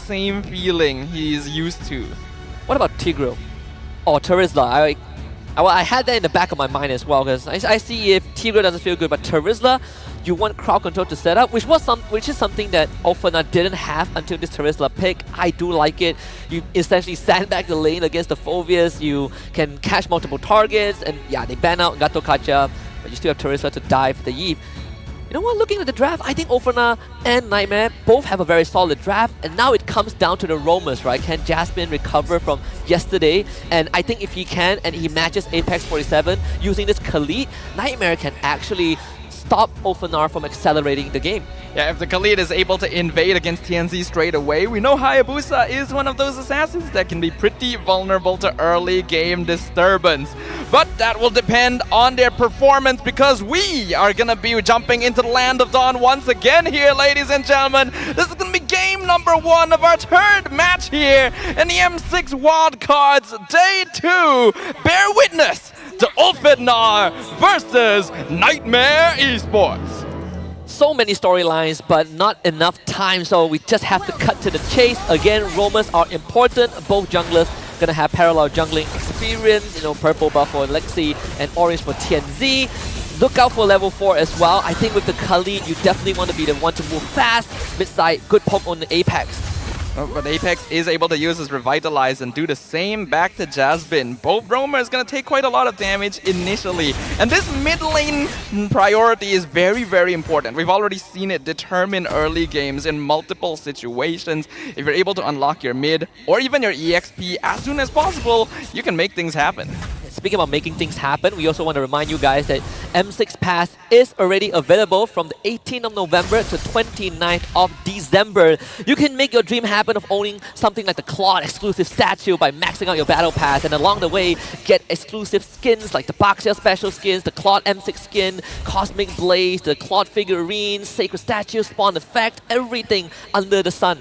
same feeling he's used to. What about Tigreal or Terizla? I had that in the back of my mind as well, because I see if Tigreal doesn't feel good, but Terizla, you want crowd control to set up, which is something that Ulfhednar didn't have until this Terizla pick. I do like it. You essentially sandbag the lane against the Phobias, you can catch multiple targets, and yeah, they ban out Gato Kacha, but you still have Terizla to dive the Eve. You know what, looking at the draft, I think Ulfhednar and Nightmare both have a very solid draft, and now it comes down to the roamers, right? Can Jasmine recover from yesterday? And I think if he can, and he matches Apex 47 using this Khalid, Nightmare can actually stop Ulfhednar from accelerating the game. Yeah, if the Khalid is able to invade against TNZ straight away, we know Hayabusa is one of those assassins that can be pretty vulnerable to early game disturbance. But that will depend on their performance, because we are gonna be jumping into the Land of Dawn once again here, ladies and gentlemen. This is gonna be game number 1 of our third match here in the M6 Wildcards Day 2. Bear witness to Ulfhednar versus Nightmare Esports. So many storylines, but not enough time, so we just have to cut to the chase. Again, roamers are important. Both junglers gonna have parallel jungling experience. You know, purple buff for Lexi and orange for TNZ. Look out for level 4 as well. I think with the Khalid, you definitely want to be the one to move fast. Mid-side, good poke on the Apex. But Apex is able to use his Revitalize and do the same back to Jasmine. Both roamers going to take quite a lot of damage initially. And this mid lane priority is very, very important. We've already seen it determine early games in multiple situations. If you're able to unlock your mid or even your EXP as soon as possible, you can make things happen. Speaking about making things happen, we also want to remind you guys that M6 Pass is already available from the 18th of November to 29th of December. You can make your dream happen of owning something like the Claude exclusive statue by maxing out your battle pass, and along the way get exclusive skins like the Baxia special skins, the Claude M6 skin, Cosmic Blaze, the Claude figurines, Sacred Statue, Spawn Effect, everything under the sun.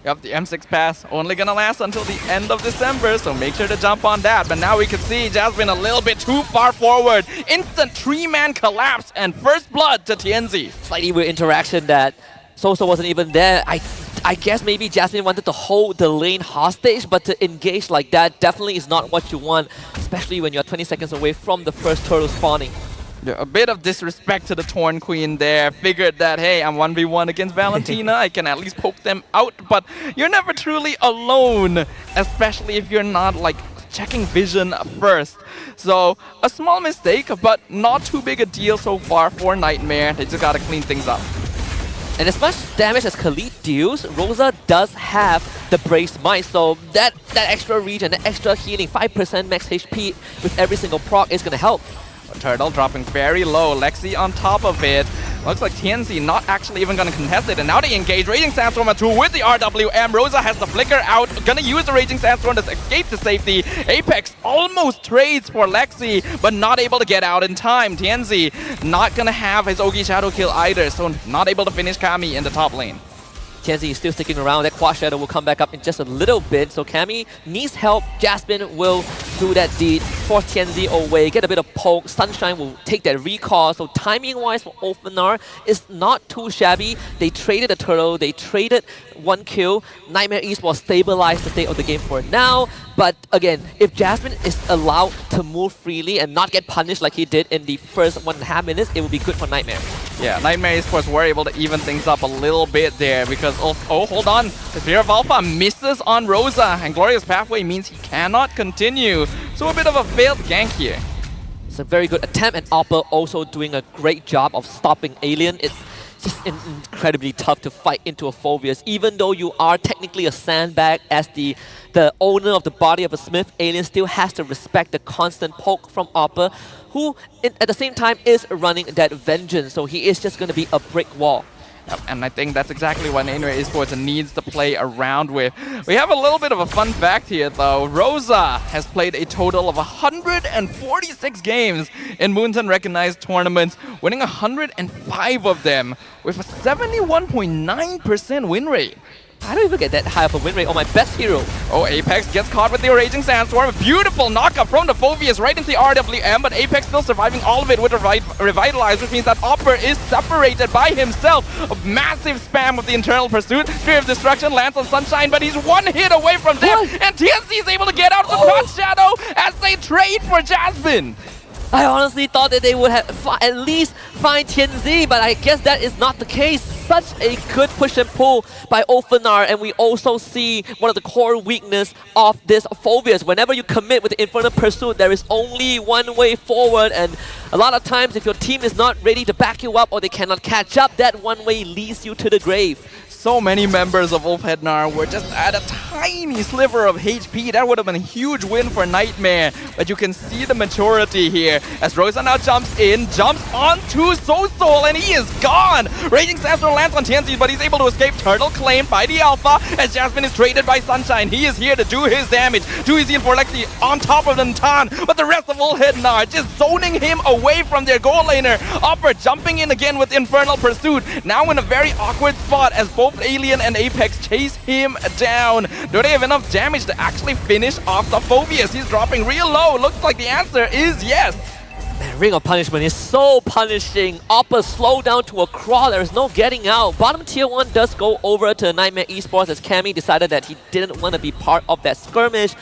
Yep, the M6 Pass only gonna last until the end of December, so make sure to jump on that. But now we can see Jasmine a little bit too far forward. Instant 3-man collapse and first blood to TNZ. Slightly weird interaction that Soso wasn't even there. I guess maybe Jasmine wanted to hold the lane hostage, but to engage like that definitely is not what you want, especially when you're 20 seconds away from the first turtle spawning. Yeah, a bit of disrespect to the Torn Queen there. Figured that, hey, I'm 1v1 against Valentina. I can at least poke them out, but you're never truly alone, especially if you're not, like, checking vision first. So, a small mistake, but not too big a deal so far for Nightmare. They just gotta clean things up. And as much damage as Khalid deals, Rosa does have the Brace Might, so that extra regen, that extra healing, 5% max HP with every single proc is gonna help. Turtle dropping very low, Lexi on top of it. Looks like TNZ not actually even gonna contest it, and now they engage Raging Sandstorm at 2 with the RWM. Rosa has the flicker out, gonna use the Raging Sandstorm to escape to safety. Apex almost trades for Lexi, but not able to get out in time. TNZ not gonna have his Ogi Shadow kill either, so not able to finish Kami in the top lane. TNZ is still sticking around. That Quad Shadow will come back up in just a little bit. So Kami needs help. Jasmine will do that deed. Force TNZ away. Get a bit of poke. Sunshine will take that recall. So timing-wise for Ulfhednar is not too shabby. They traded a turtle. They traded 1 kill. Nightmare East will stabilize the state of the game for now. But again, if Jasmine is allowed to move freely and not get punished like he did in the first 1.5 minutes, it will be good for Nightmare. Yeah, Nightmare Esports were able to even things up a little bit there because, oh, hold on. The Fear of Alpha misses on Rosa, and Glorious Pathway means he cannot continue. So a bit of a failed gank here. It's a very good attempt, and Alpha also doing a great job of stopping Alien. It's just incredibly tough to fight into a Phobias. Even though you are technically a sandbag as the owner of the body of a Smith, Alien still has to respect the constant poke from Alpha, who at the same time is running that vengeance, so he is just going to be a brick wall. Yep, and I think that's exactly what Nightmare Esports needs to play around with. We have a little bit of a fun fact here though. Rosa has played a total of 146 games in Moonton recognized tournaments, winning 105 of them with a 71.9% win rate. I don't even get that high of a win rate on my best hero. Oh, Apex gets caught with the Raging Sandstorm. Beautiful knockup from the Phobius right into the RWM, but Apex still surviving all of it with a Revitalize, which means that Opper is separated by himself. A massive spam of the internal pursuit. Fear of Destruction lands on Sunshine, but he's one hit away from death, and TNC is able to get out of the Cross Shadow as they trade for Jasmine. I honestly thought that they would have at least find TNZ, but I guess that is not the case. Such a good push and pull by Ulfhednar, and we also see one of the core weakness of this Phobius. Whenever you commit with the Infernal Pursuit, there is only one way forward, and a lot of times if your team is not ready to back you up or they cannot catch up, that one way leads you to the grave. So many members of Ulfhednar were just at a tiny sliver of HP. That would have been a huge win for Nightmare. But you can see the maturity here as Rosa now jumps in, jumps onto Soul, and he is gone. Raging Sandstorm lands on TNC, but he's able to escape. Turtle claimed by the Alpha as Jasmine is traded by Sunshine. He is here to do his damage. Too easy for Lexi on top of Nantan, but the rest of Ulfhednar just zoning him away from their goal laner. Opper jumping in again with Infernal Pursuit. Now in a very awkward spot as both Alien and Apex chase him down. Do they have enough damage to actually finish off the Phobius? He's dropping real low. Looks like the answer is yes. Man, Ring of Punishment is so punishing. Oppa slow down to a crawl. There's no getting out. Bottom tier 1 does go over to Nightmare Esports as Cammy decided that he didn't want to be part of that skirmish.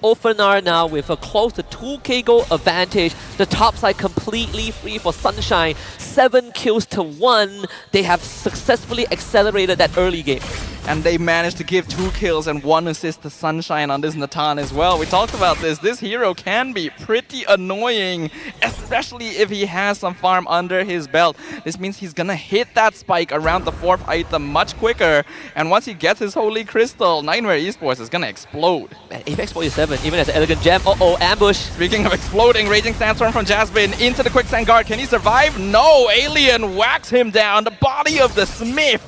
Ulfhednar now with a close to 2k goal advantage. The top side completely free for Sunshine. 7 kills to 1. They have successfully accelerated that early game. And they managed to give 2 kills and 1 assist to Sunshine on this Natan as well. We talked about this. This hero can be pretty annoying, especially if he has some farm under his belt. This means he's gonna hit that spike around the 4th item much quicker. And once he gets his Holy Crystal, Nightmare Esports is gonna explode. Man, Apex 47, even as an elegant gem. Uh-oh, ambush. Speaking of exploding, Raging Sandstorm from Jasmine into the Quicksand Guard. Can he survive? No! Alien whacks him down. The body of the Smith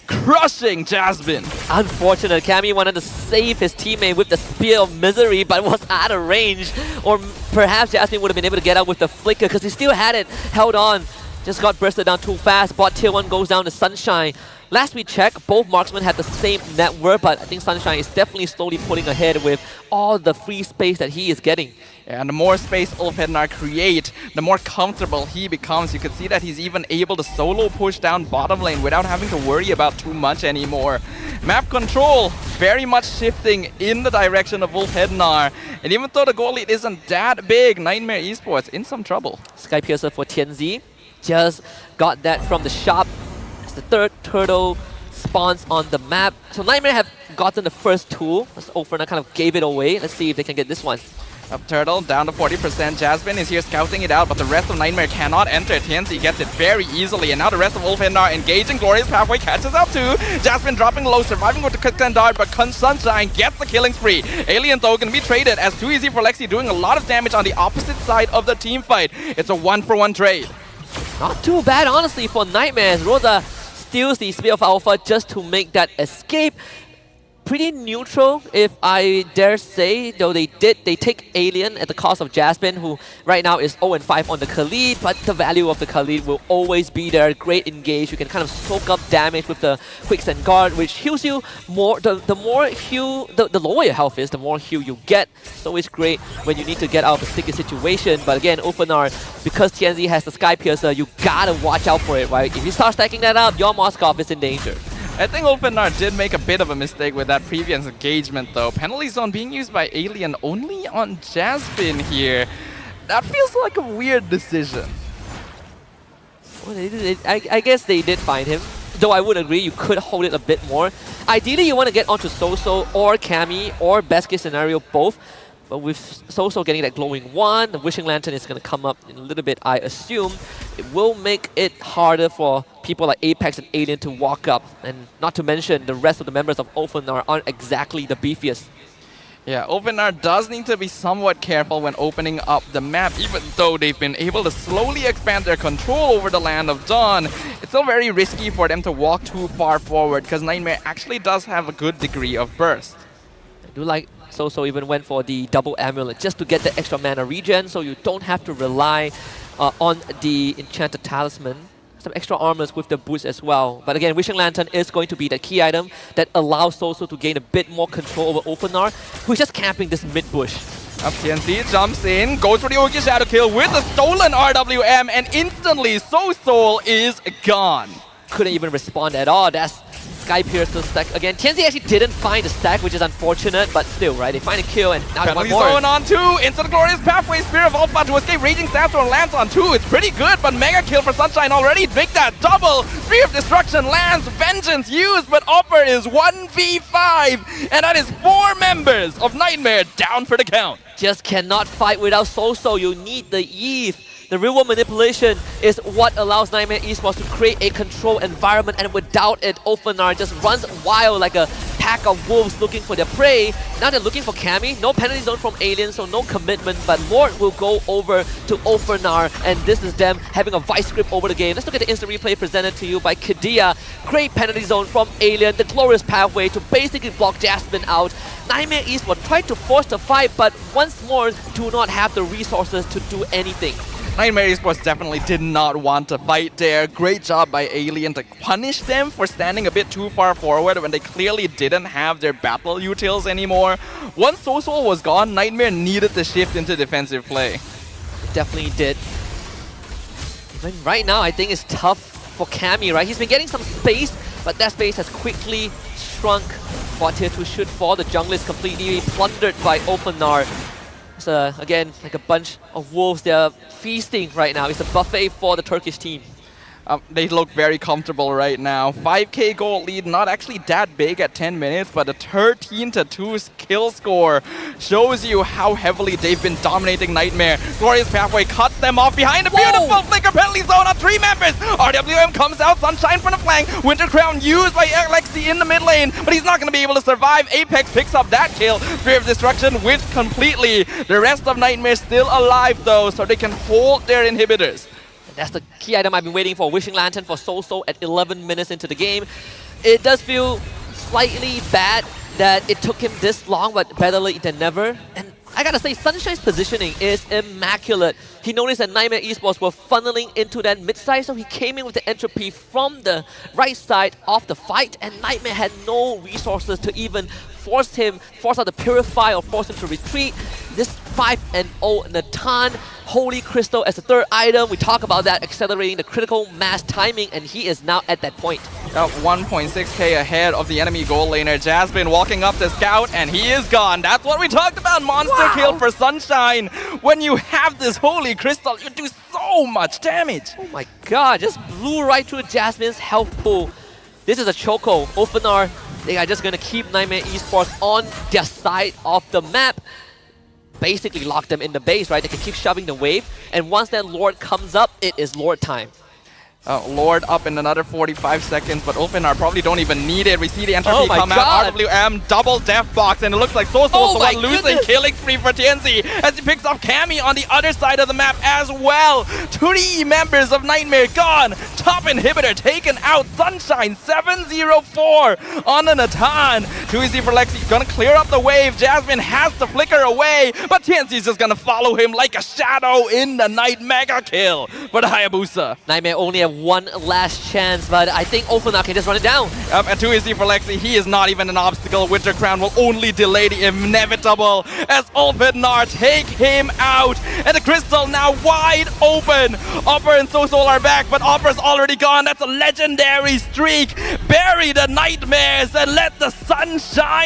crushing Jasmine. Unfortunate, Cammy wanted to save his teammate with the Spear of Misery, but was out of range. Or perhaps Jasmine would have been able to get out with the Flicker because he still had it held on. Just got bursted down too fast. Bot tier 1 goes down to Sunshine. Last we checked, both marksmen had the same net worth, but I think Sunshine is definitely slowly pulling ahead with all the free space that he is getting. And the more space Ulfhednar create, the more comfortable he becomes. You can see that he's even able to solo push down bottom lane without having to worry about too much anymore. Map control very much shifting in the direction of Ulfhednar. And even though the goal lead isn't that big, Nightmare Esports in some trouble. Sky Piercer for TNZ. Just got that from the shop. As the 3rd turtle spawns on the map. So Nightmare have gotten the first tool. Ulfhednar kind of gave it away. Let's see if they can get this one. Up Turtle, down to 40%. Jasmine is here scouting it out, but the rest of Nightmare cannot enter. TNC gets it very easily, and now the rest of Ulfhednar engaging. Glorious Pathway catches up too. Jasmine dropping low, surviving with the Quicksand Dart, but Sunshine gets the killing spree. Alien though can be traded as too easy for Lexi, doing a lot of damage on the opposite side of the team fight. It's a 1-for-1 trade. Not too bad, honestly, for Nightmares. Rosa steals the Spear of Alpha just to make that escape. Pretty neutral, if I dare say, though they take Alien at the cost of Jasmine, who right now is 0-5 on the Khalid, but the value of the Khalid will always be there. Great engage, you can kind of soak up damage with the Quicksand Guard, which heals you more. The more heal, the lower your health is, the more heal you get. It's always great when you need to get out of a sticky situation, but again, Ulfhednar, because TNZ has the Sky Piercer, you gotta watch out for it, right? If you start stacking that up, your Moskov is in danger. I think Ulfhednar did make a bit of a mistake with that previous engagement though. Penalty zone being used by Alien only on Jasmine here. That feels like a weird decision. Well, I guess they did find him. Though I would agree, you could hold it a bit more. Ideally, you want to get onto Soso or Cammy or best case scenario, both. But with Soso getting that glowing wand, the Wishing Lantern is going to come up in a little bit, I assume. It will make it harder for people like Apex and Alien to walk up. And not to mention, the rest of the members of Ulfhednar aren't exactly the beefiest. Yeah, Ulfhednar does need to be somewhat careful when opening up the map, even though they've been able to slowly expand their control over the Land of Dawn. It's still very risky for them to walk too far forward, because Nightmare actually does have a good degree of burst. I do like Soso even went for the double amulet just to get the extra mana regen, so you don't have to rely on the enchanted talisman. some extra armors with the boots as well. But again, Wishing Lantern is going to be the key item that allows Soso to gain a bit more control over Ulfhednar, who's just camping this mid bush. Up TNC jumps in, goes for the Orchid Shadow kill with a stolen RWM, and instantly Soul is gone. Couldn't even respond at all. That's Sky Piercer's stack again. TNC actually didn't find the stack, which is unfortunate, but still, right? They find a kill and now they want Penalty more. zone on 2, into the glorious pathway, Spear of Alpha to escape, Raging Sandstorm lands on 2, it's pretty good, but mega kill for Sunshine already, make that double, Spear of Destruction lands, Vengeance used, but Opper is 1v5, and that is 4 members of Nightmare down for the count. Just cannot fight without Soso. You need the Eve. The real world manipulation is what allows Nightmare Esports to create a controlled environment, and without it, Ulfhednar just runs wild like a pack of wolves looking for their prey. Now they're looking for Cammy. No penalty zone from Alien, so no commitment, but Lord will go over to Ulfhednar, and this is them having a vice grip over the game. Let's look at the instant replay presented to you by Kadia. Great penalty zone from Alien, the glorious pathway to basically block Jasmine out. Nightmare Esports tried to force the fight, but once more do not have the resources to do anything. Nightmare Esports definitely did not want to fight there. Great job by Alien to punish them for standing a bit too far forward when they clearly didn't have their battle utils anymore. Once Soul was gone, Nightmare needed to shift into defensive play. Definitely did. Even right now, I think it's tough for Cammy, right? He's been getting some space, but that space has quickly shrunk. Bot tier 2 should fall. The jungle is completely plundered by Ulfhednar. It's again like a bunch of wolves. They're feasting right now. It's a buffet for the Turkish team. They look very comfortable right now. 5k gold lead, not actually that big at 10 minutes, but a 13-2 kill score shows you how heavily they've been dominating Nightmare. Glorious Pathway cuts them off behind a beautiful flicker penalty zone on 3 members. RWM comes out, Sunshine from the flank. Winter Crown used by Alexi in the mid lane, but he's not going to be able to survive. Apex picks up that kill. Spear of Destruction whiffed completely. The rest of Nightmare still alive though, so they can hold their inhibitors. That's the key item I've been waiting for. Wishing Lantern for Soso at 11 minutes into the game. It does feel slightly bad that it took him this long, but better late than never. And I gotta say, Sunshine's positioning is immaculate. He noticed that Nightmare Esports were funneling into that mid side, so he came in with the entropy from the right side of the fight, and Nightmare had no resources to even force out the Purify or force him to retreat. This 5-0 Natan, Holy Crystal as the third item. We talk about that, accelerating the critical mass timing, and he is now at that point. 1.6k ahead of the enemy gold laner. Jasmine walking up to scout, and he is gone. That's what we talked about. Monster kill for Sunshine. When you have this Holy Crystal, you do so much damage. Oh my god, just blew right through Jasmine's health pool. This is a choco. Ulfhednar, they are just going to keep Nightmare Esports on their side of the map. Basically lock them in the base, right? They can keep shoving the wave, and once that Lord comes up, it is Lord time. Lord up in another 45 seconds, but Ulfhednar probably don't even need it. We see the entropy come out. RWM double death box, and it looks like Soso the one losing killing spree for TNC as he picks up Cammy on the other side of the map as well. 3 members of Nightmare gone. Top inhibitor taken out. Sunshine 704 on the Natan. Too easy for Lexi. Gonna clear up the wave. Jasmine has to flicker away, but TNC's just gonna follow him like a shadow in the night. Mega kill for the Hayabusa. Nightmare only have one last chance, but I think Ulfhednar can just run it down. And too easy for Lexi. He is not even an obstacle. Winter Crown will only delay the inevitable as Ulfhednar take him out. And the crystal now wide open. Opper and Soso are back, but Opper's already gone. That's a legendary streak. Bury the nightmares and let the sun shine.